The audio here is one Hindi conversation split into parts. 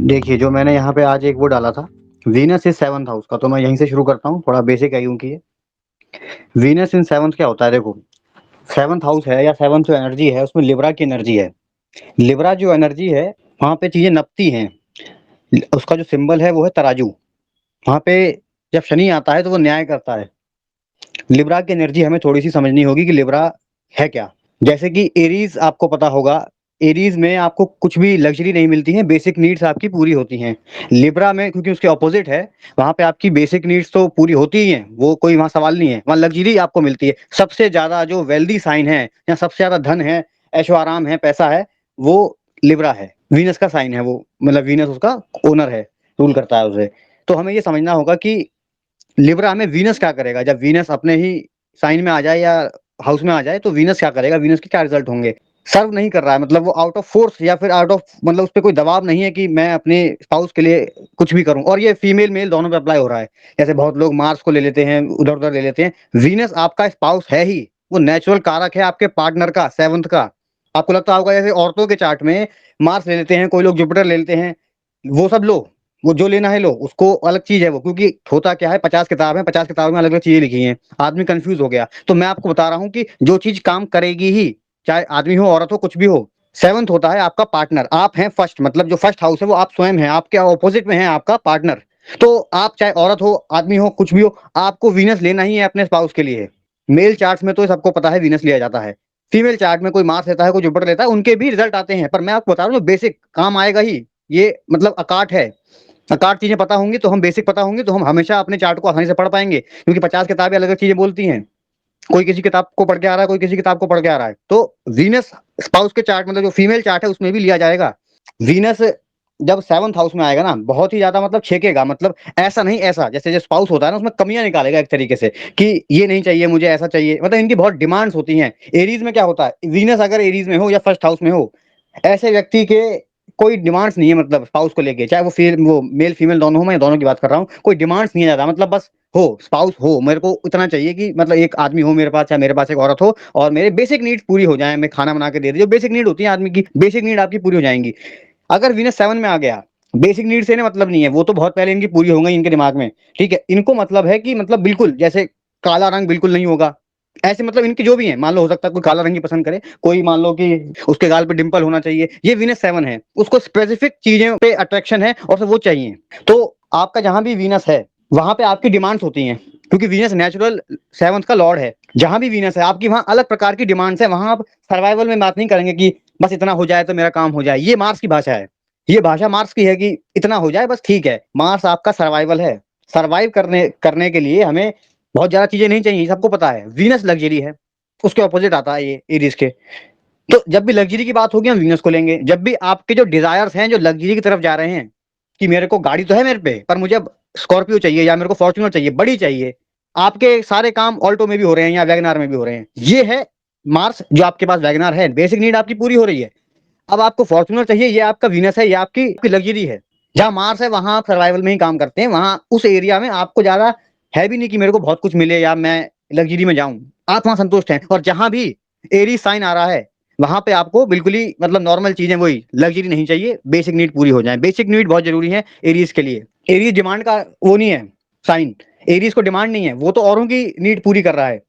देखिए, जो मैंने यहाँ पे आज एक वो डाला था, वीनस इज़ 7th हाउस का, तो मैं यहीं से शुरू करता हूँ, थोड़ा बेसिक है क्योंकि ये। वीनस इन 7th क्या होता है देखो, 7th हाउस है या 7th जो एनर्जी है उसमें लिब्रा की एनर्जी है। लिब्रा जो एनर्जी है, वहाँ पे चीज़ें नपती हैं। उसका जो सिंबल है वो है तराजू। वहाँ पे जब शनि आता है तो वो न्याय करता है। लिब्रा की एनर्जी हमें थोड़ी-सी समझनी होगी कि लिब्रा है क्या? जैसे कि एरीज़ आपको पता होगा, एरीज़ में आपको कुछ भी लग्ज़री नहीं मिलती है, बेसिक नीड्स आपकी पूरी होती हैं। लिब्रा में क्योंकि उसके अपोज़िट है, वहाँ पे आपकी बेसिक नीड्स तो पूरी होती ही हैं, वो कोई वहाँ सवाल नहीं है, वहाँ लग्ज़री आपको मिलती है। सबसे ज़्यादा जो वेल्दी साइन है या सबसे ज़्यादा धन है, ऐशो-आराम है, पैसा है, वो लिब्रा है। वीनस का साइन है वो, मतलब वीनस उसका ओनर है, रूल करता है उसे। तो हमें ये समझना होगा कि लिब्रा हमें वीनस क्या करेगा? जब वीनस अपने ही साइन में आ जाए या हाउस में आ जाए तो वीनस क्या करेगा? वीनस के क्या रिजल्ट होंगे? सर्व नहीं कर रहा है, मतलब वो आउट ऑफ फोर्स या फिर आउट ऑफ, मतलब उसपे कोई दबाव नहीं है कि मैं अपने स्पाउस के लिए कुछ भी करूँ, और ये फीमेल मेल दोनों पे अप्लाई हो रहा है। जैसे बहुत लोग मार्स को ले लेते हैं, उधर-उधर ले लेते हैं। वीनस आपका स्पाउस है ही, वो नेचुरल कारक है आपके पार्टनर का, 7th का। आपको लगता होगा जैसे औरतों के चार्ट में मार्स ले लेते हैं, कोई लोग जुपिटर ले लेते हैं, वो सब लो, वो जो लेना है लो, उसको अलग चीज़ है वो, क्योंकि होता क्या है, 50 किताब है, 50 किताबों में अलग-अलग चीज़ें लिखी हैं। आदमी कन्फ्यूज़ हो गया। तो मैं आपको बता रहा हूँ कि जो चीज़ काम करेगी ही, चाहे आदमी हो, औरत हो, कुछ भी हो। 7th होता है आपका पार्टनर, आप हैं फर्स्ट, मतलब जो फर्स्ट हाउस है वो आप स्वयं हैं, आपके ऑपोजिट में है आपका पार्टनर। तो आप चाहे औरत हो, आदमी हो, कुछ भी हो, आपको वीनस लेना ही है अपने स्पाउस के लिए। मेल चार्ट्स में तो सबको पता है वीनस लिया जाता है। फीमेल चार्ट में कोई मार्स लेता है, कोई जुपिटर लेता है, उनके भी रिजल्ट आते हैं, पर मैं आपको बता रहा हूँ जो बेसिक काम आएगा ही, ये मतलब अकाट है। अकाट चीज़ें पता होंगी तो हम, बेसिक पता होंगी तो हम हमेशा अपने चार्ट को आसानी से पढ़ पाएँगे, क्योंकि 50 किताबें अलग-अलग चीज़ें बोलती हैं। कोई किसी किताब को पढ़ के आ रहा है, कोई किसी किताब को पढ़ के आ रहा है। तो वीनस स्पाउस के चार्ट, मतलब जो फीमेल चार्ट है उसमें भी लिया जाएगा। वीनस जब 7th हाउस में आएगा ना, बहुत ही ज़्यादा मतलब छेकेगा, मतलब ऐसा नहीं ऐसा, जैसे जो स्पाउस होता है ना उसमें कमियाँ निकालेगा एक तरीके से, कि ये नहीं चाहिए मुझे, ऐसा चाहिए, मतलब इनकी बहुत डिमांड्स होती हैं। एरीज़ में क्या होता है, वीनस अगर एरीज़ में हो या फर्स्ट हाउस में हो, ऐसे व्यक्ति के कोई डिमांड्स नहीं है, मतलब स्पाउस को लेके, चाहे वो मेल फीमेल दोनों हो, मैं दोनों की बात कर रहा हूँ, कोई डिमांड्स नहीं है ज़्यादा, मतलब बस हो, स्पाउस हो, मेरे को इतना चाहिए कि मतलब एक आदमी हो मेरे पास, या मेरे पास एक औरत हो, और मेरे बेसिक नीड्स पूरी हो जाएँ, मैं खाना बना के दे दी, जो बेसिक नीड होती है आदमी की, बेसिक नीड आपकी पूरी हो जाएँगी। अगर वीनस 7 में आ गया, बेसिक नीड से इन्हें मतलब नहीं है, वो तो बहुत पहले इनकी पूरी हो गई इनके दिमाग में, ठीक है? इनको मतलब है कि मतलब बिल्कुल जैसे काला रंग बिल्कुल नहीं होगा, ऐसे मतलब इनके जो भी हैं, मान लो हो सकता है कोई काला रंग ही पसंद करे, कोई मान लो कि उसके गाल पे डिंपल होना चाहिए, ये वीनस 7 है, उसको स्पेसिफिक चीज़ों पे अट्रैक्शन है और वो चाहिए। तो आपका जहाँ भी वीनस है, वहाँ पे आपकी डिमांड्स होती हैं, क्योंकि वीनस नेचुरल 7th का लॉर्ड है। जहाँ भी वीनस है, आपकी वहाँ अलग प्रकार की डिमांड्स है, वहाँ आप सर्वाइवल में बात नहीं करेंगे कि बस इतना हो जाए तो मेरा काम हो जाए, ये मार्स की भाषा है। ये भाषा मार्स की है कि इतना हो जाए बस ठीक है। मार्स आपका सर्वाइवल है। सर्वाइव करने करने के लिए हमें बहुत ज़्यादा चीज़ें नहीं चाहिए, सबको पता है। वीनस लग्ज़री है, उसके अपोज़िट आता है ये एरीज़ के। तो जब भी लग्ज़री की बात होगी हम वीनस को लेंगे। जब भी आपके जो डिज़ायर्स हैं, जो लग्ज़री की तरफ जा रहे हैं, कि मेरे को गाड़ी तो है मेरे पे, पर मुझे अब स्कॉर्पियो चाहिए या मेरे को फॉर्च्यूनर चाहिए, बड़ी चाहिए। आपके सारे काम ऑल्टो में भी हो रहे हैं या वैगन आर में भी हो रहे हैं। ये है मार्स, जो आपके पास वैगन आर है, बेसिक नीड आपकी पूरी हो रही है। अब आपको फॉर्च्यूनर चाहिए, ये आपका वीनस है, ये आपकी लग्जरी है। जहाँ मार्स है वहां आप सर्वाइवल में ही काम करते हैं, वहां उस एरिया में आपको ज्यादा है भी नहीं कि मेरे को बहुत कुछ मिले या मैं लग्जरी में जाऊं, आप वहां संतुष्ट हैं। और जहां भी एरी साइन आ रहा है, वहां पे आपको बिल्कुल ही मतलब नॉर्मल चीजें, वही लग्जरी नहीं चाहिए, बेसिक नीड पूरी हो जाए। बेसिक नीड बहुत जरूरी है एरीज के लिए। एरीज डिमांड का वो नहीं है साइन, एरीज को डिमांड नहीं है, वो तो औरों की नीड पूरी कर रहा है।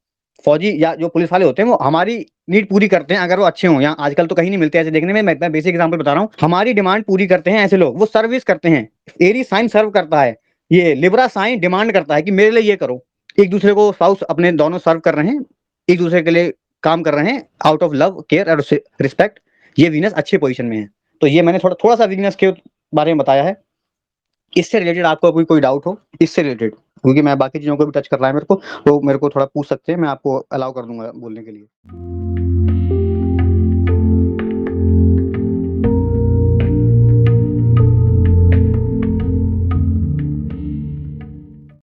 फौजी या जो पुलिस वाले होते हैं वो हमारी नीड पूरी करते हैं, अगर वो अच्छे हों। यहाँ आजकल तो कहीं नहीं मिलते ऐसे देखने में, मैं बेसिक एग्जांपल बता रहा हूँ। हमारी डिमांड पूरी करते हैं ऐसे लोग, वो सर्विस करते हैं। एरी साइन सर्व करता है, ये लिब्रा साइन डिमांड करता है कि मेरे लिए ये करो। एक दूसरे को स्पाउस अपने दोनों सर्व कर रहे हैं, एक दूसरे के लिए काम कर रहे हैं आउट ऑफ लव, केयर और रिस्पेक्ट। ये वीनस अच्छे पोजीशन में है। तो ये मैंने थोड़ा थोड़ा सा वीनस के बारे में बताया है। इससे रिलेटेड आपको कोई कोई डाउट हो इससे रिलेटेड, क्योंकि मैं बाकी चीज़ों को भी टच कर रहा है मेरे को, तो मेरे को थोड़ा पूछ सकते हैं, मैं आपको अलाउ कर दूंगा बोलने के लिए।